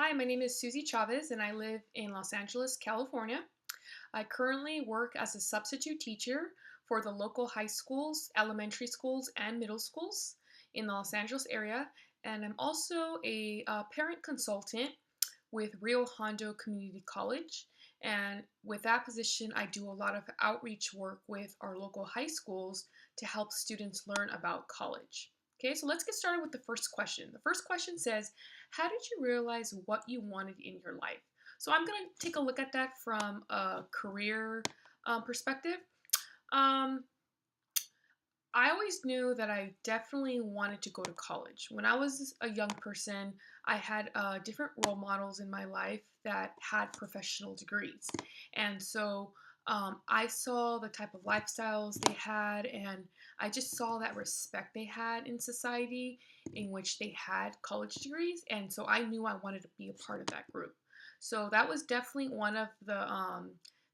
Hi, my name is Susie Chavez and I live in Los Angeles, California. I currently work as a substitute teacher for the local high schools, elementary schools, and middle schools in the Los Angeles area. And I'm also a parent consultant with Rio Hondo Community College. And with that position, I do a lot of outreach work with our local high schools to help students learn about college. Okay, so let's get started with the first question. The first question says, how did you realize what you wanted in your life? So I'm going to take a look at that from a career perspective. Um, I always knew that I definitely wanted to go to college. When I was a young person, I had different role models in my life that had professional degrees. And so I saw the type of lifestyles they had, and I just saw that respect they had in society in which they had college degrees. And so I knew I wanted to be a part of that group. So that was definitely one of the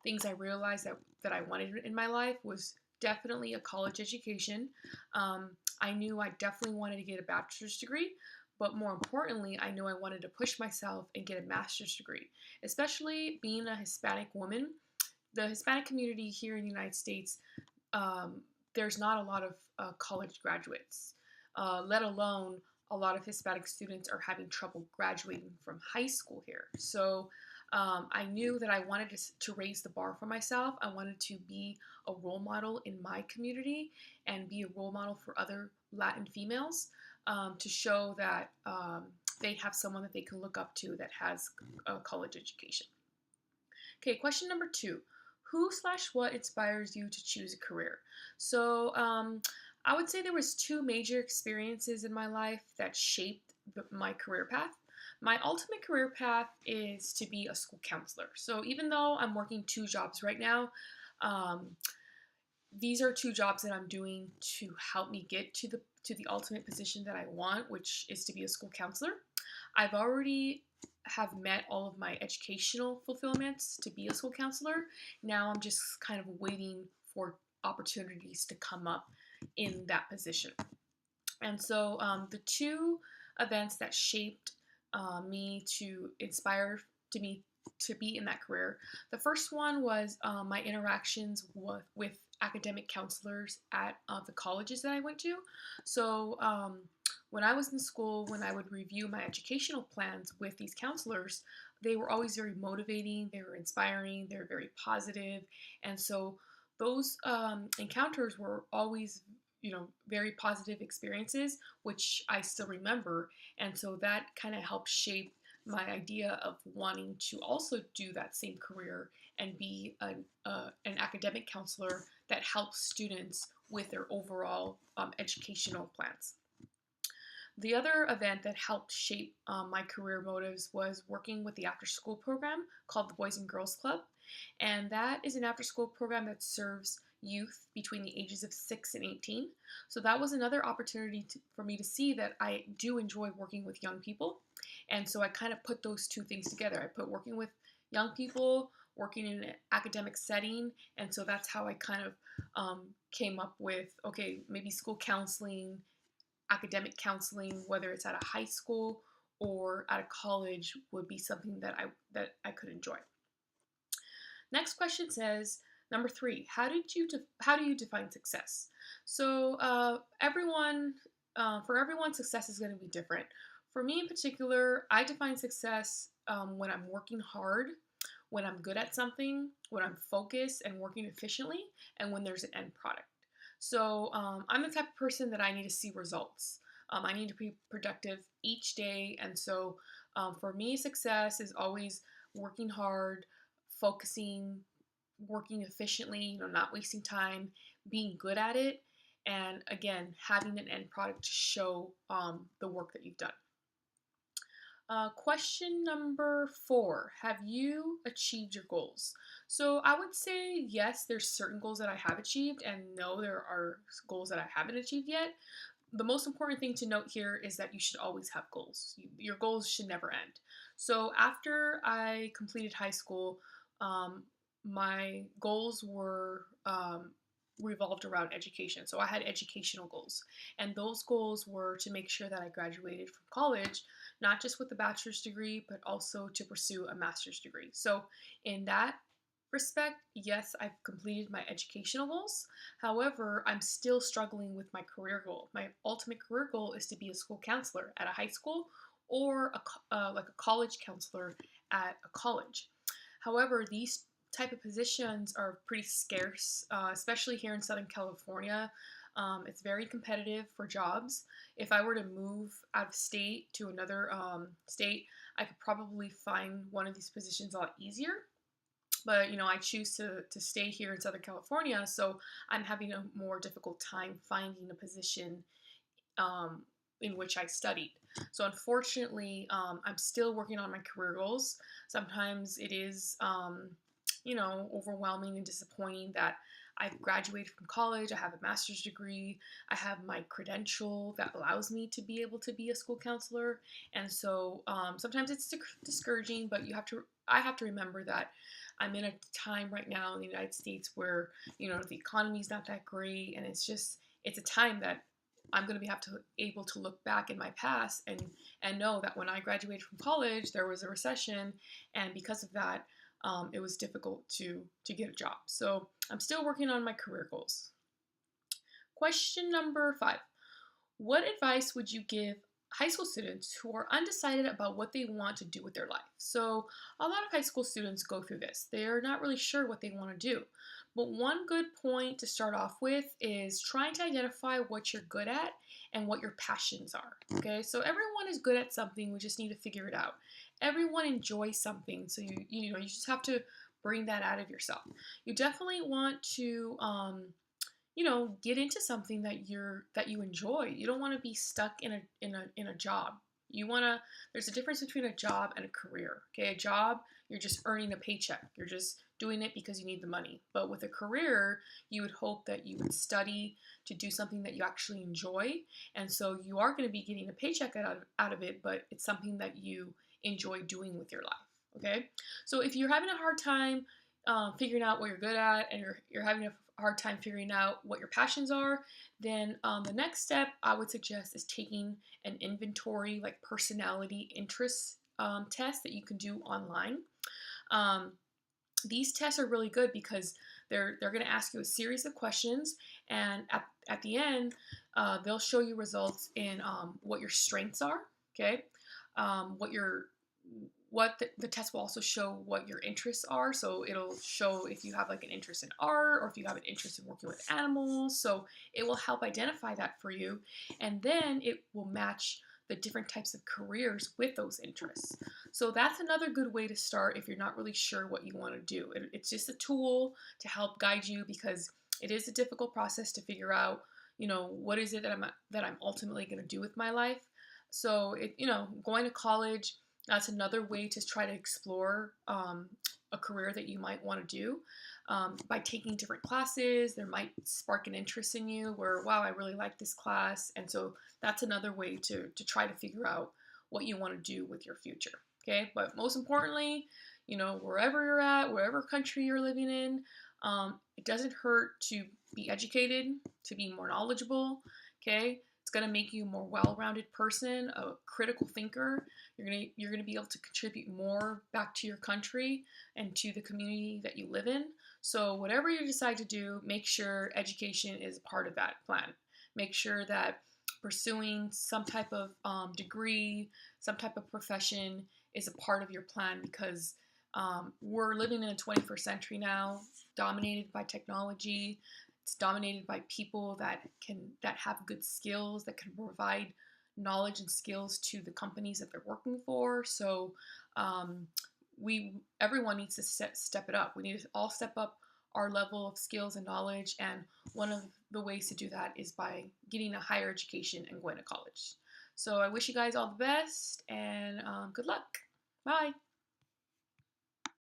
things I realized that I wanted in my life was definitely a college education. I knew I definitely wanted to get a bachelor's degree, but more importantly, I knew I wanted to push myself and get a master's degree. Especially being a Hispanic woman, the Hispanic community here in the United States, there's not a lot of college graduates, let alone a lot of Hispanic students are having trouble graduating from high school here. So I knew that I wanted to raise the bar for myself. I wanted to be a role model in my community and be a role model for other Latin females to show that they have someone that they can look up to that has a college education. Okay, question number two. Who slash what inspires you to choose a career? So I would say there was two major experiences in my life that shaped my career path. My ultimate career path is to be a school counselor. So even though I'm working two jobs right now, um, these are two jobs that I'm doing to help me get to the ultimate position that I want, which is to be a school counselor. I've already have met all of my educational fulfillments to be a school counselor. Now I'm just kind of waiting for opportunities to come up in that position. And so the two events that shaped me to inspire to me to be in that career. The first one was my interactions with academic counselors at the colleges that I went to. So when I was in school, when I would review my educational plans with these counselors, they were always very motivating, they were inspiring, they were very positive. And so those encounters were always very positive experiences, which I still remember. And so that kind of helped shape my idea of wanting to also do that same career and be an academic counselor that helps students with their overall educational plans. The other event that helped shape my career motives was working with the after school program called the Boys and Girls Club. And that is an after school program that serves youth between the ages of 6 and 18. So that was another opportunity for me to see that I do enjoy working with young people. And so I kind of put those two things together. I put working with young people, working in an academic setting. And so that's how I kind of came up with, okay, maybe school counseling, academic counseling, whether it's at a high school or at a college, would be something that I could enjoy. Next question says, number three, how do you define success? So for everyone, success is going to be different. For me in particular, I define success when I'm working hard, when I'm good at something, when I'm focused and working efficiently, and when there's an end product. So I'm the type of person that I need to see results. I need to be productive each day, and so for me, success is always working hard, focusing, working efficiently, not wasting time, being good at it, and again, having an end product to show the work that you've done. Question number four, have you achieved your goals? So I would say yes, there's certain goals that I have achieved, and no, there are goals that I haven't achieved yet. The most important thing to note here is that you should always have goals. Your goals should never end. So after I completed high school, my goals were revolved around education. So I had educational goals, and those goals were to make sure that I graduated from college, not just with a bachelor's degree, but also to pursue a master's degree. So in that respect, yes, I've completed my educational goals. However, I'm still struggling with my career goal. My ultimate career goal is to be a school counselor at a high school, or like a college counselor at a college. However, these type of positions are pretty scarce, especially here in Southern California. It's very competitive for jobs. If I were to move out of state to another state, I could probably find one of these positions a lot easier. But I choose to stay here in Southern California, so I'm having a more difficult time finding a position um, in which I studied. So unfortunately, I'm still working on my career goals. Sometimes it is, overwhelming and disappointing that I've graduated from college, I have a master's degree, I have my credential that allows me to be able to be a school counselor, and so sometimes it's discouraging. But I have to remember that I'm in a time right now in the United States where the economy's not that great, and it's a time that I'm going to have to able to look back in my past and know that when I graduated from college, there was a recession, and because of that, it was difficult to get a job. So I'm still working on my career goals. Question number 5. What advice would you give high school students who are undecided about what they want to do with their life? So, a lot of high school students go through this. They're not really sure what they want to do. But one good point to start off with is trying to identify what you're good at and what your passions are. Okay, so everyone is good at something, we just need to figure it out. Everyone enjoys something, so you just have to bring that out of yourself. You definitely want to get into something that you enjoy. You don't want to be stuck in a job. There's a difference between a job and a career. Okay, a job, you're just earning a paycheck. You're just doing it because you need the money. But with a career, you would hope that you would study to do something that you actually enjoy, and so you are going to be getting a paycheck out of it, but it's something that you enjoy doing with your life. Okay, so if you're having a hard time figuring out what you're good at, and you're having a hard time figuring out what your passions are, then the next step I would suggest is taking an inventory, like personality interest test that you can do online. Um, these tests are really good because they're going to ask you a series of questions, and at the end, they'll show you results in what your strengths are. Okay, what your what the test will also show what your interests are. So it'll show if you have like an interest in art, or if you have an interest in working with animals. So it will help identify that for you, and then it will match the different types of careers with those interests. So that's another good way to start if you're not really sure what you want to do. It's just a tool to help guide you, because it is a difficult process to figure out, what is it that I'm ultimately going to do with my life. So going to college, that's another way to try to explore a career that you might want to do. By taking different classes, there might spark an interest in you where, wow, I really like this class. And so that's another way to try to figure out what you want to do with your future. Okay, but most importantly, wherever you're at, wherever country you're living in, it doesn't hurt to be educated, to be more knowledgeable. Okay, it's going to make you a more well-rounded person, a critical thinker. You're going to be able to contribute more back to your country and to the community that you live in. So whatever you decide to do, make sure education is a part of that plan. Make sure that pursuing some type of degree, some type of profession is a part of your plan, because we're living in the 21st century now, dominated by technology. It's dominated by people that have good skills, that can provide knowledge and skills to the companies that they're working for. So everyone needs to step it up. We need to all step up our level of skills and knowledge, and one of the ways to do that is by getting a higher education and going to college. So I wish you guys all the best, and good luck. Bye.